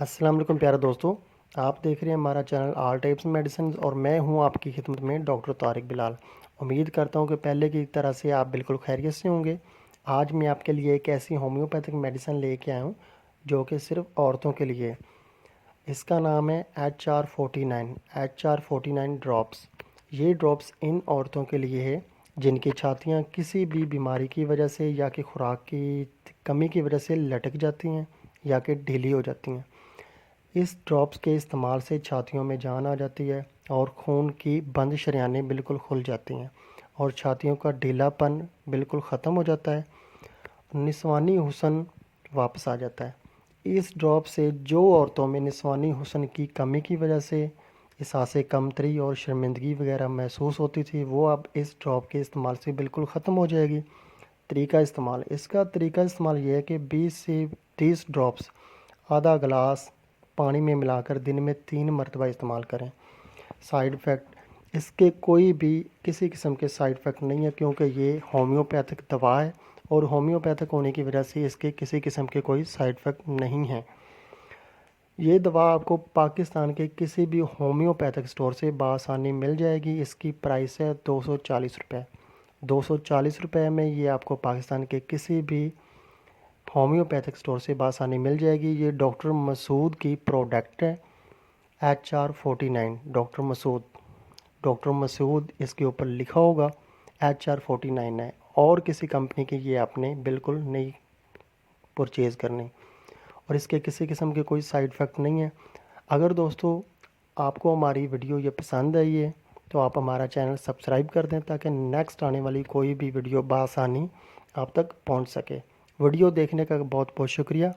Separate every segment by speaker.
Speaker 1: अस्सलाम वालेकुम प्यारे दोस्तों, आप देख रहे हैं हमारा चैनल ऑल टाइप्स मेडिसिन और मैं हूं आपकी खिदमत में डॉक्टर तारिक बिलाल। उम्मीद करता हूं कि पहले की तरह से आप बिल्कुल खैरियत से होंगे। आज मैं आपके लिए एक ऐसी होम्योपैथिक मेडिसिन लेके आया हूं जो कि सिर्फ औरतों के लिए है। इसका नाम है HR49 ड्रॉप्स। ये ड्रॉप्स इन औरतों के लिए है जिनकी छातियाँ किसी भी बीमारी की वजह से या कि खुराक की कमी की वजह से लटक जाती हैं या कि ढीली हो जाती हैं। इस ड्रॉप्स के इस्तेमाल से छातियों में जान आ जाती है और खून की बंद शरियानें बिल्कुल खुल जाती हैं और छातियों का ढीलापन बिल्कुल ख़त्म हो जाता है। निस्वानी हुस्न वापस आ जाता है। इस ड्रॉप से जो औरतों में निस्वानी हुस्न की कमी की वजह से एहसास कमतरी और शर्मिंदगी वगैरह महसूस होती थी, वो अब इस ड्रॉप के इस्तेमाल से बिल्कुल ख़त्म हो जाएगी। इसका तरीका इस्तेमाल ये है कि 20 से 30 ड्रॉप्स आधा गिलास पानी में मिलाकर दिन में 3 मरतबा इस्तेमाल करें। साइड इफ़ेक्ट इसके कोई भी किसी किस्म के साइड इफ़ेक्ट नहीं है, क्योंकि ये होम्योपैथिक दवा है और होम्योपैथिक होने की वजह से इसके किसी किस्म के कोई साइड इफ़ेक्ट नहीं हैं। ये दवा आपको पाकिस्तान के किसी भी होम्योपैथिक स्टोर से बआसानी मिल जाएगी। इसकी प्राइस है 240 रुपये। 240 रुपये में ये आपको पाकिस्तान के किसी भी होम्योपैथिक स्टोर से बआसानी मिल जाएगी। ये डॉक्टर मसूद की प्रोडक्ट है। HR49 डॉक्टर मसूद इसके ऊपर लिखा होगा। HR49 है और किसी कंपनी की ये आपने बिल्कुल नहीं परचेज़ करनी और इसके किसी किस्म के कोई साइड इफ़ेक्ट नहीं है। अगर दोस्तों आपको हमारी वीडियो ये पसंद आई है तो आप हमारा चैनल सब्सक्राइब कर दें ताकि नेक्स्ट आने वाली कोई भी वीडियो बआसानी आप तक पहुंच सके। वीडियो देखने का बहुत बहुत शुक्रिया।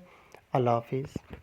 Speaker 1: अल्लाह हाफिज़।